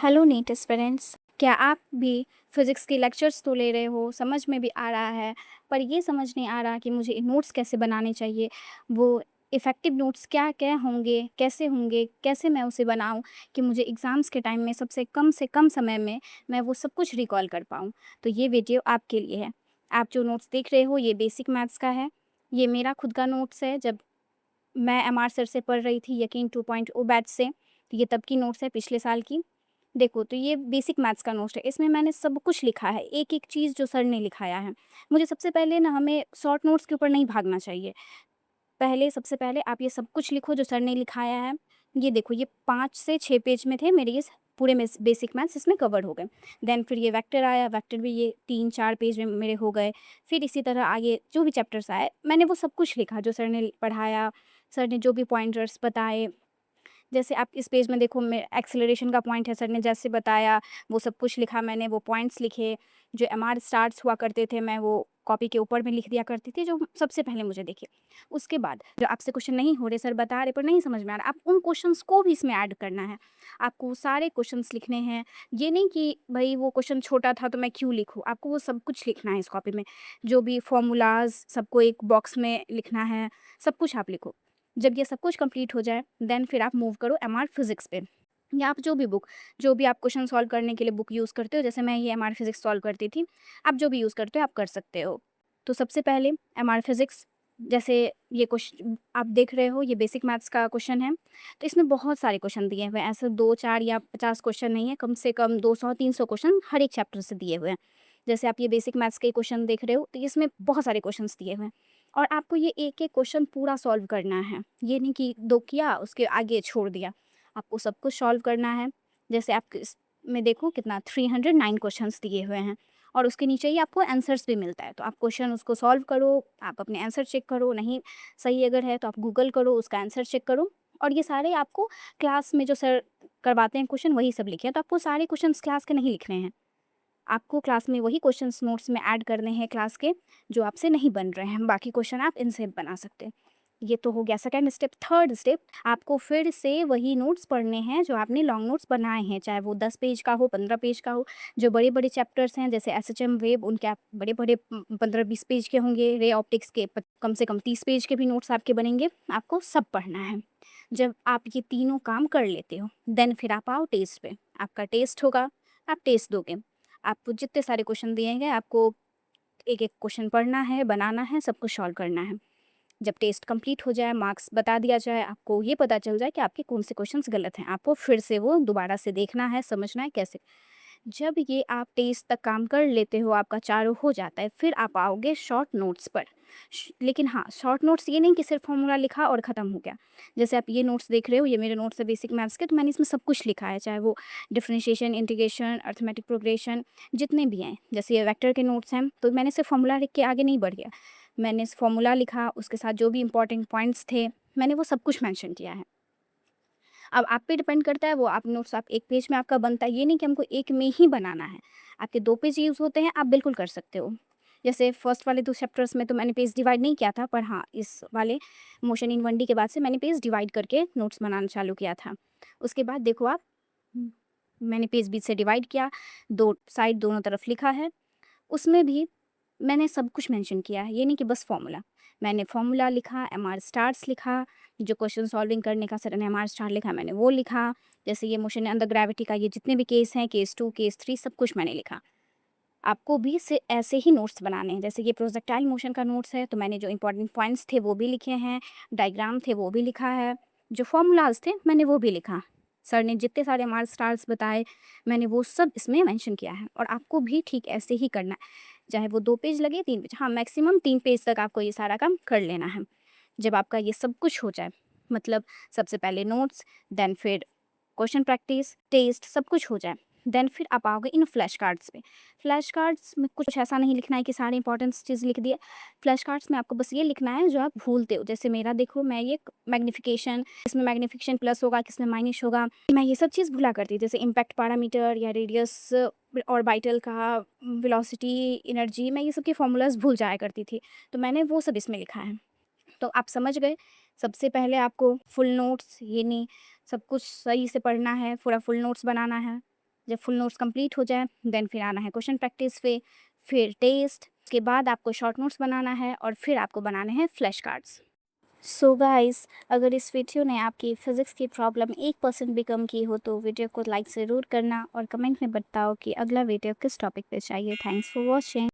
Hello NEET aspirants, क्या आप भी फिज़िक्स के लेक्चर्स तो ले रहे हो, समझ में भी आ रहा है, पर ये समझ नहीं आ रहा कि मुझे नोट्स कैसे बनाने चाहिए? वो इफ़ेक्टिव नोट्स क्या-क्या होंगे, कैसे मैं उसे बनाऊँ कि मुझे एग्ज़ाम्स के टाइम में सबसे कम से कम समय में मैं वो सब कुछ रिकॉल कर पाऊँ? तो ये वीडियो आपके लिए है। आप जो नोट्स देख रहे हो, ये बेसिक मैथ्स का है। ये मेरा खुद का नोट्स है, जब मैं एमआर सर से पढ़ रही थी यकीन 2.0 बैच से, तो ये तब की नोट्स है पिछले साल की। देखो, तो ये बेसिक मैथ्स का नोट्स है, इसमें मैंने सब कुछ लिखा है, एक-एक चीज़ जो सर ने लिखाया है। मुझे सबसे पहले ना हमें शॉर्ट नोट्स के ऊपर नहीं भागना चाहिए। सबसे पहले आप ये सब कुछ लिखो जो सर ने लिखाया है। ये देखो, ये 5 से 6 पेज में थे मेरे, ये पूरे बेसिक मैथ्स इसमें कवर हो गए। देन फिर ये वेक्टर आया, वेक्टर भी ये 3-4 पेज में मेरे हो गए। फिर इसी तरह आगे जो भी चैप्टर्स आए, मैंने वो सब कुछ लिखा जो सर ने पढ़ाया, सर ने जो भी पॉइंटर्स बताए। जैसे आप इस पेज में देखो, मैं एक्सेलरेशन का पॉइंट है, सर ने जैसे बताया वो सब कुछ लिखा मैंने, वो पॉइंट्स लिखे। जो एमआर स्टार्स हुआ करते थे, मैं वो कॉपी के ऊपर में लिख दिया करती थी, जो सबसे पहले मुझे दिखे। उसके बाद जो आपसे क्वेश्चन नहीं हो रहे, सर बता रहे पर नहीं समझ में आ रहा, आप उन क्वेश्चंस को भी इसमें ऐड करना है। आपको सारे क्वेश्चंस लिखने हैं। ये नहीं कि भई वो क्वेश्चन छोटा था तो मैं क्यों लिखूँ, आपको वो सब कुछ लिखना है इस कॉपी में। जो भी फ़ॉर्मूलाज़ सबको एक बॉक्स में लिखना है, सब कुछ आप लिखो। जब ये सब कुछ कंप्लीट हो जाए, देन फिर आप मूव करो एमआर फिज़िक्स पे, या आप जो भी आप क्वेश्चन सॉल्व करने के लिए बुक यूज़ करते हो, जैसे मैं ये एमआर फिज़िक्स सॉल्व करती थी, आप जो भी यूज़ करते हो आप कर सकते हो। तो सबसे पहले एमआर फिज़िक्स, जैसे ये आप देख रहे हो, ये बेसिक मैथ्स का क्वेश्चन है। तो इसमें बहुत सारे क्वेश्चन दिए हुए हैं, ऐसे 2-4 या 50 क्वेश्चन नहीं है, कम से कम 200-300 क्वेश्चन हर एक चैप्टर से दिए हुए हैं। जैसे आप ये बेसिक मैथ्स के क्वेश्चन देख रहे हो, तो इसमें बहुत सारे क्वेश्चन्स दिए हुए हैं और आपको ये एक-एक क्वेश्चन पूरा सॉल्व करना है। ये नहीं कि 2 किया, उसके आगे छोड़ दिया। आपको सब कुछ सॉल्व करना है। जैसे आप इसमें देखो कितना 309 क्वेश्चंस दिए हुए हैं और उसके नीचे ही आपको आंसर्स भी मिलता है। तो आप क्वेश्चन उसको सॉल्व करो, आप अपने आंसर चेक करो, नहीं सही अगर है तो आप गूगल करो, उसका आंसर चेक करो। और ये सारे आपको क्लास में जो सर करवाते हैं क्वेश्चन, वही सब लिखे हैं। तो आपको सारे क्वेश्चंस क्लास के नहीं लिखने हैं। आपको क्लास में वही क्वेश्चंस नोट्स में ऐड करने हैं क्लास के, जो आपसे नहीं बन रहे हैं। बाकी क्वेश्चन आप इनसे बना सकते हैं। ये तो हो गया सेकंड स्टेप। थर्ड स्टेप, आपको फिर से वही नोट्स पढ़ने हैं जो आपने लॉन्ग नोट्स बनाए हैं, चाहे वो 10 पेज का हो, 15 पेज का हो। जो बड़े-बड़े चैप्टर्स हैं जैसे एसएचएम वेव, उनके आप बड़े-बड़े 15-20 पेज के होंगे। रे ऑप्टिक्स के कम से कम 30 पेज के भी नोट्स आपके बनेंगे। आपको सब पढ़ना है। जब आप ये तीनों काम कर लेते हो, देन फिर आप आओ टेस्ट पे। आपका टेस्ट होगा, आप टेस्ट दोगे। आपको जितने सारे क्वेश्चन दिए गए, आपको एक-एक क्वेश्चन पढ़ना है, बनाना है, सब कुछ सॉल्व करना है। जब टेस्ट कंप्लीट हो जाए, मार्क्स बता दिया जाए, आपको ये पता चल जाए कि आपके कौन से क्वेश्चंस गलत हैं, आपको फिर से वो दोबारा से देखना है, समझना है कैसे। जब ये आप टेस्ट तक काम कर लेते हो, आपका चारों हो जाता है, फिर आप आओगे शॉर्ट नोट्स पर। लेकिन हाँ, शॉर्ट नोट्स ये नहीं कि सिर्फ फॉर्मूला लिखा और ख़त्म हो गया। जैसे आप ये नोट्स देख रहे हो, ये मेरे नोट्स है बेसिक मैथ्स के, तो मैंने इसमें सब कुछ लिखा है, चाहे वो डिफरेंशिएशन, इंटीग्रेशन, अर्थमेटिक प्रोग्रेशन, जितने भी हैं। जैसे ये वेक्टर के नोट्स हैं, तो मैंने सिर्फ फॉर्मूला लिख के आगे नहीं बढ़ गया। मैंने इस फॉर्मूला लिखा, उसके साथ जो भी इंपॉर्टेंट पॉइंट्स थे, मैंने वो सब कुछ मेंशन किया है। अब आप पे डिपेंड करता है, वो आप नोट्स आप 1 पेज में आपका बनता है, ये नहीं कि हमको 1 में ही बनाना है। आपके 2 पेज यूज़ होते हैं, आप बिल्कुल कर सकते हो। जैसे फर्स्ट वाले 2 चैप्टर्स में तो मैंने पेज डिवाइड नहीं किया था, पर हाँ, इस वाले मोशन इन 1D के बाद से मैंने पेज डिवाइड करके नोट्स बनाना चालू किया था। उसके बाद देखो आप, हुँ, मैंने पेज बीच से डिवाइड किया, 2 साइड दोनों तरफ लिखा है। उसमें भी मैंने सब कुछ मेंशन किया है, ये नहीं कि बस फ़ॉर्मूला। मैंने फ़ॉर्मूला लिखा, एमआर स्टार्स लिखा, जो क्वेश्चन सॉल्विंग करने का सर ने एमआर स्टार लिखा, मैंने वो लिखा। जैसे ये मोशन अंडर ग्रेविटी का, ये जितने भी केस हैं, केस 2, केस 3, सब कुछ मैंने लिखा। आपको भी से ऐसे ही नोट्स बनाने हैं। जैसे ये प्रोजेक्टाइल मोशन का नोट्स है, तो मैंने जो इंपॉर्टेंट पॉइंट्स थे वो भी लिखे हैं, डायग्राम थे वो भी लिखा है, जो फ़ॉर्मूलाज़ थे मैंने वो भी लिखा। सर ने जितने सारे एमआर स्टार्स बताए, मैंने वो सब इसमें मेंशन किया है और आपको भी ठीक ऐसे ही करना है। चाहे वो 2 पेज लगे, 3 पेज, हाँ, मैक्सिमम 3 पेज तक आपको ये सारा काम कर लेना है। जब आपका ये सब कुछ हो जाए, मतलब सबसे पहले नोट्स, देन फिर क्वेश्चन प्रैक्टिस, टेस्ट, सब कुछ हो जाए, देन फिर आप आओगे इन फ्लैश कार्ड्स पे। फ्लैश कार्ड्स में कुछ ऐसा नहीं लिखना है कि सारे इंपॉर्टेंट चीज़ लिख दिए। फ्लैश कार्ड्स में आपको बस ये लिखना है जो आप भूलते हो। जैसे मेरा देखो, मैं ये मैग्निफिकेशन, इसमें मैग्निफिकेशन प्लस होगा, किसमें माइनस होगा, मैं ये सब चीज़ भूला करती थी। जैसे इम्पैक्ट पैरामीटर या रेडियस ऑर्बिटल का, वेलोसिटी, एनर्जी, मैं ये सब के फॉर्मूलाज भूल जाया करती थी। तो मैंने वो सब इसमें लिखा है। तो आप समझ गए। सबसे पहले आपको फुल नोट्स, ये नहीं, सब कुछ सही से पढ़ना है, पूरा फुल नोट्स बनाना है। जब फुल नोट्स कंप्लीट हो जाए देन फिर आना है क्वेश्चन प्रैक्टिस पे, फिर टेस्ट, उसके बाद आपको शॉर्ट नोट्स बनाना है और फिर आपको बनाने हैं फ्लैश कार्ड्स। सो गाइस, अगर इस वीडियो ने आपकी फ़िज़िक्स की प्रॉब्लम 1% भी कम की हो तो वीडियो को लाइक ज़रूर करना और कमेंट में बताओ कि अगला वीडियो किस टॉपिक पे चाहिए। Thanks for watching.